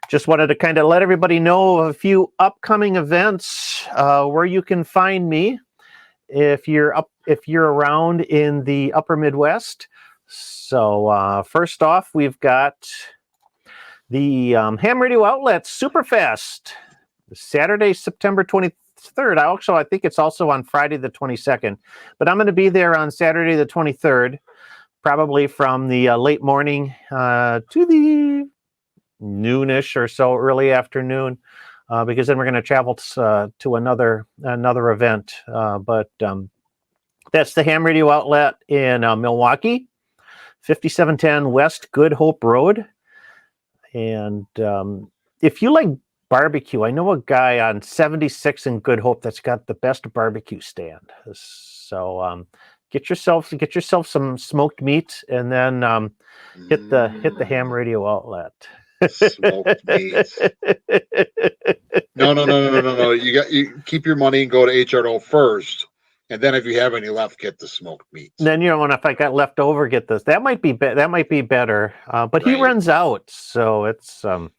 Just wanted to kind of let everybody know of a few upcoming events where you can find me if you're around in the upper Midwest. So first off, we've got the Ham Radio Outlet Superfest, Saturday, September 23rd. I think it's also on Friday the 22nd, but I'm going to be there on Saturday the 23rd, probably from the late morning to the noonish or so, early afternoon, because then we're going to travel to another event. But that's the Ham Radio Outlet in Milwaukee, 5710 West Good Hope Road. And if you like barbecue, I know a guy on 76 in Good Hope that's got the best barbecue stand. So get yourself some smoked meat, and then hit the Ham Radio Outlet. Smoked meat. No. You keep your money and go to HRO first, and then if you have any left, get the smoked meat. Then if I got left over, get this. That might be better. But right. He runs out, so it's well,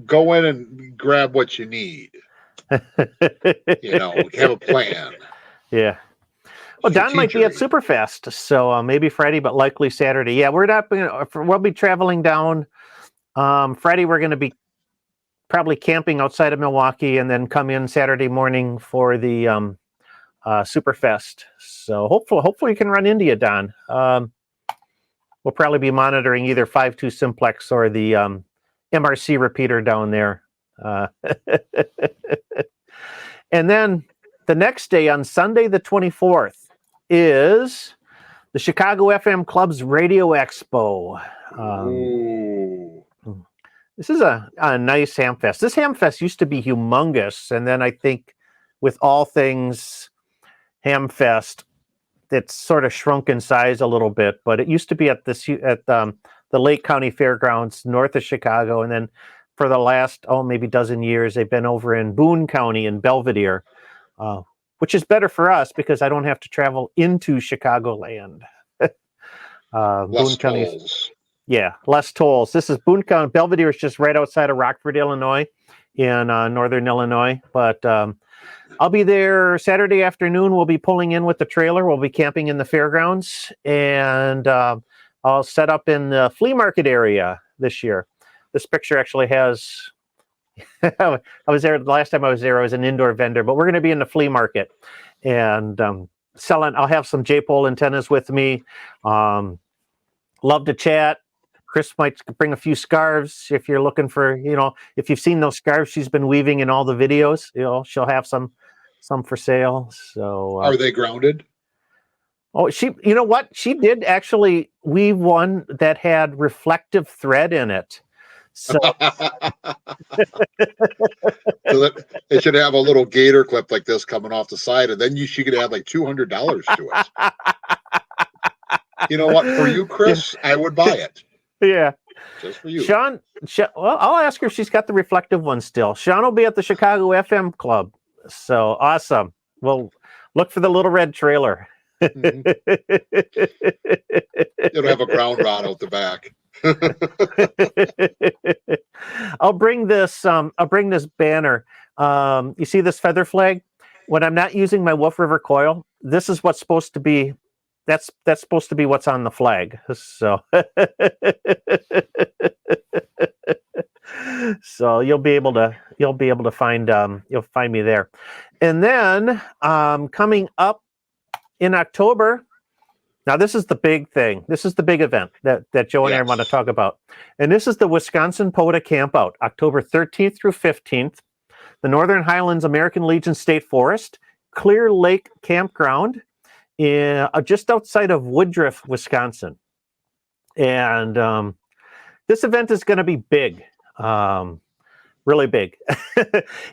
go in and grab what you need. Have a plan. Yeah. Well, Don might be at Superfest, so maybe Friday, but likely Saturday. Yeah, we'll be traveling down. Friday, we're going to be probably camping outside of Milwaukee, and then come in Saturday morning for the Superfest. So hopefully you can run into you, Don. We'll probably be monitoring either 5.2 Simplex or the MRC repeater down there. And then the next day, on Sunday the 24th, is the Chicago FM Club's Radio Expo. This is a nice Hamfest. This Hamfest used to be humongous, and then I think with all things Hamfest, it's sort of shrunk in size a little bit. But it used to be at the Lake County Fairgrounds north of Chicago, and then for the last maybe dozen years, they've been over in Boone County in Belvedere, which is better for us because I don't have to travel into Chicagoland. Less tolls. Yeah, less tolls. This is Boone County. Belvedere is just right outside of Rockford, Illinois, in northern Illinois. But I'll be there Saturday afternoon. We'll be pulling in with the trailer. We'll be camping in the fairgrounds, and I'll set up in the flea market area this year. This picture actually has... I was there the last time I was there. I was an indoor vendor, but we're going to be in the flea market and selling. I'll have some J-pole antennas with me. Love to chat. Chris might bring a few scarves if you're looking for, if you've seen those scarves she's been weaving in all the videos, she'll have some for sale. So are they grounded? Oh, you know what? She did actually weave one that had reflective thread in it. So, so that it should have a little gator clip like this coming off the side, and then she could add like $200 to it. You know what? For you, Chris, I would buy it. Yeah. Just for you. Sean, well, I'll ask her if she's got the reflective one still. Sean will be at the Chicago FM Club. So awesome. Well, look for the little red trailer. Mm-hmm. It'll have a ground rod out the back. I'll bring this banner. You see this feather flag? When I'm not using my Wolf River coil, this is what's supposed to be. That's supposed to be what's on the flag. So, so you'll be able to find you'll find me there. And then coming up in October. Now, this is the big thing. This is the big event that Joe and I want to talk about. And this is the Wisconsin POTA Campout, October 13th through 15th, the Northern Highlands American Legion State Forest, Clear Lake Campground, just outside of Woodruff, Wisconsin. And this event is going to be big. Really big.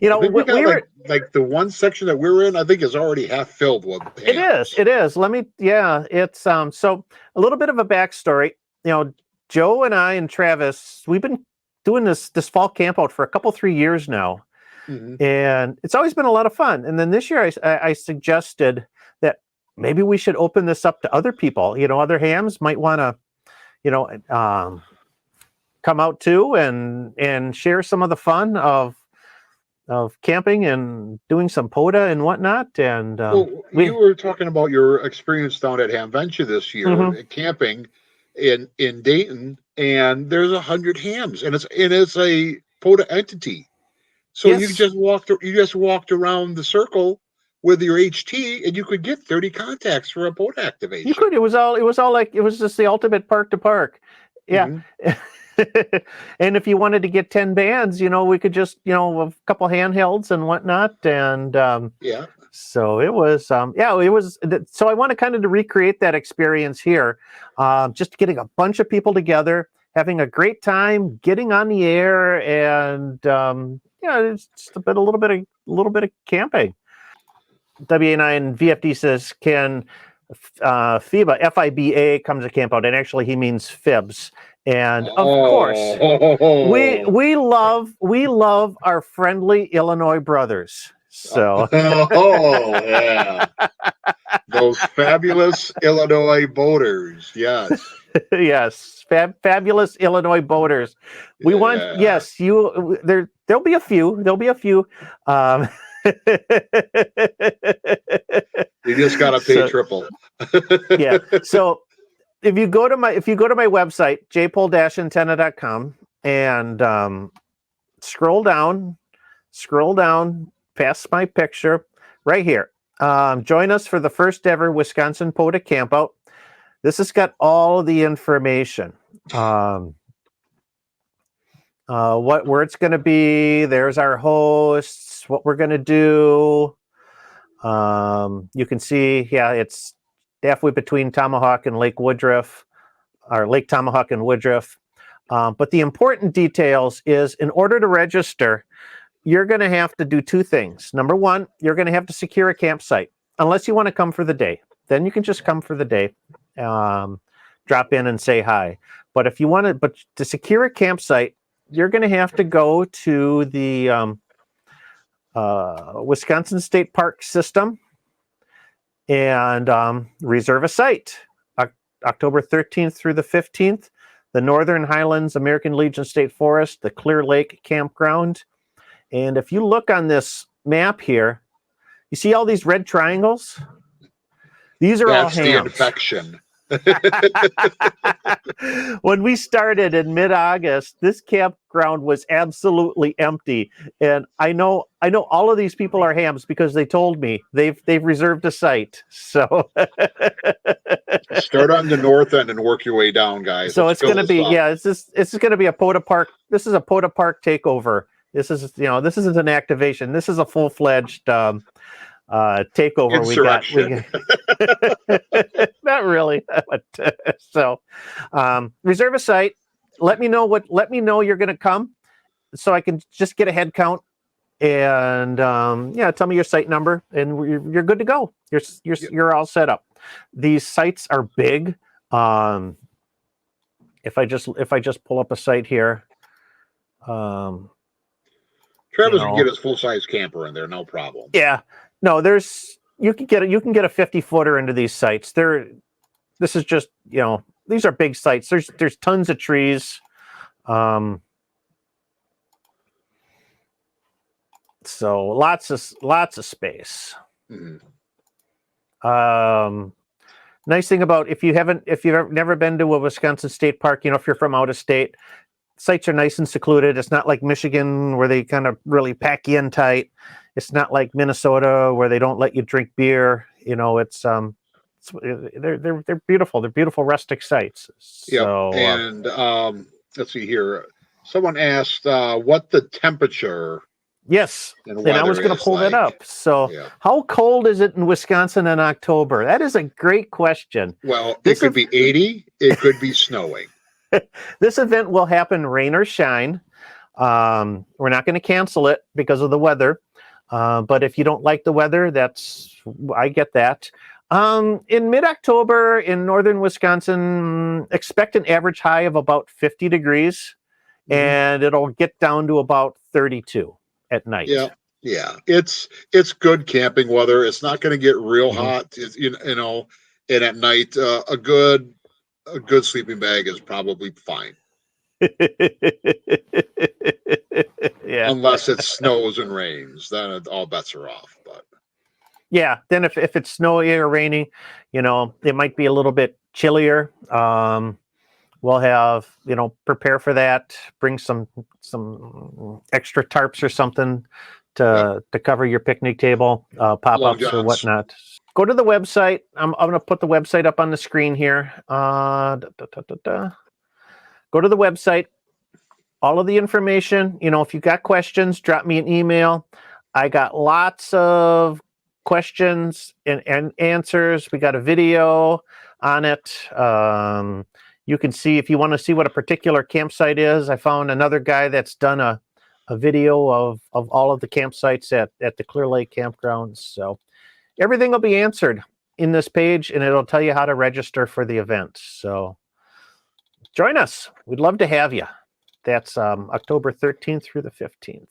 We were like the one section that we're in, I think is already half filled with hams. It is. It's so a little bit of a backstory. Joe and I and Travis, we've been doing this fall camp out for 3 years now. Mm-hmm. And it's always been a lot of fun. And then this year I suggested that maybe we should open this up to other people. Other hams might want to, come out too and share some of the fun of camping and doing some POTA and whatnot. And Well, you were talking about your experience down at Hamventia this year, Mhm. camping in Dayton, and there's 100 hams, and it's a POTA entity. So Yes, you just walked around the circle with your HT, and you could get 30 contacts for a POTA you activation. could. It was all like it was just the ultimate park to park. Yeah. Hmm. And if you wanted to get 10 bands, we could just, a couple handhelds and whatnot. And Yeah. so it was, it was. So I want to kind of to recreate that experience here, just getting a bunch of people together, having a great time, getting on the air, and it's just a little bit of camping. WA9 VFD says, can FIBA, F-I-B-A, comes to camp out, and actually he means Fibs. And of course, we love our friendly Illinois brothers. So Oh, yeah. Those fabulous Illinois boaters. Yes. yes, fabulous Illinois boaters. We want Yeah. yes, there'll be a few. There'll be a few. Um, You just got to pay so, triple. yeah. So if you go to my website, jpole-antenna.com, and scroll down past my picture right here. Join us for the first ever Wisconsin POTA campout. This has got all of the information. Where it's going to be. There's our hosts. What we're going to do. You can see, it's halfway between Tomahawk and Lake Woodruff, or Lake Tomahawk and Woodruff. But the important details is, in order to register, you're going to have to do two things. Number one, you're going to have to secure a campsite, unless you want to come for the day. Then you can just come for the day, drop in and say hi. But if you want to secure a campsite, you're going to have to go to the Wisconsin State Park System and reserve a site. October 13th through the 15th, the Northern Highlands American Legion State Forest, the Clear Lake Campground. And if you look on this map here, you see all these red triangles? These are all That's the hams. infection. When we started in mid-August, this campground was absolutely empty, and I know all of these people are hams because they told me they've reserved a site. So Start on the north end and work your way down, guys. so Let's it's going to fill be this up. it's going to be a POTA park. This is a POTA park takeover. This is this isn't an activation. This is a full-fledged takeover. Insurrection. Not really. But, so reserve a site. Let me know you're going to come, so I can just get a head count, and tell me your site number, and you're good to go. You're all set up. These sites are big. If I just pull up a site here, Travis can get his full-size camper in there, no problem. Yeah, no, you can get a 50-footer into these sites. This is just these are big sites. There's tons of trees. So lots of space. Mm-hmm. Nice thing about if you've never been to a Wisconsin State Park, if you're from out of state, sites are nice and secluded. It's not like Michigan where they kind of really pack you in tight. It's not like Minnesota where they don't let you drink beer. They're beautiful. They're beautiful rustic sites. So, yeah, and let's see here. Someone asked what the temperature. Yes, and I was going to pull that up. So, how cold is it in Wisconsin in October? That is a great question. Well, it could be 80. It could be snowing. This event will happen rain or shine. We're not going to cancel it because of the weather. But if you don't like the weather, I get that. In mid-October in northern Wisconsin, expect an average high of about 50 degrees, and it'll get down to about 32 at night. Yeah. It's good camping weather. It's not going to get real hot, and at night, a good sleeping bag is probably fine. Yeah. Unless it snows and rains, then all bets are off. But Yeah. Then if it's snowy or raining, it might be a little bit chillier. We'll have, prepare for that. Bring some extra tarps or something to cover your picnic table, pop-ups or johns. whatnot. Go to the website. I'm going to put the website up on the screen here. Go to the website. All of the information. If you got questions, drop me an email. I got lots of questions and answers. We got a video on it. You can see, if you want to see what a particular campsite is, I found another guy that's done a video of all of the campsites at the Clear Lake campgrounds. So everything will be answered in this page, and it'll tell you how to register for the event. So join us. We'd love to have you. That's October 13th through the 15th.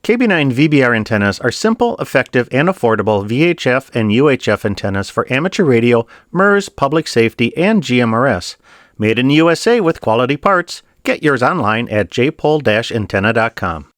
KB9 VBR antennas are simple, effective, and affordable VHF and UHF antennas for amateur radio, MURS, public safety, and GMRS. Made in the USA with quality parts. Get yours online at jpole-antenna.com.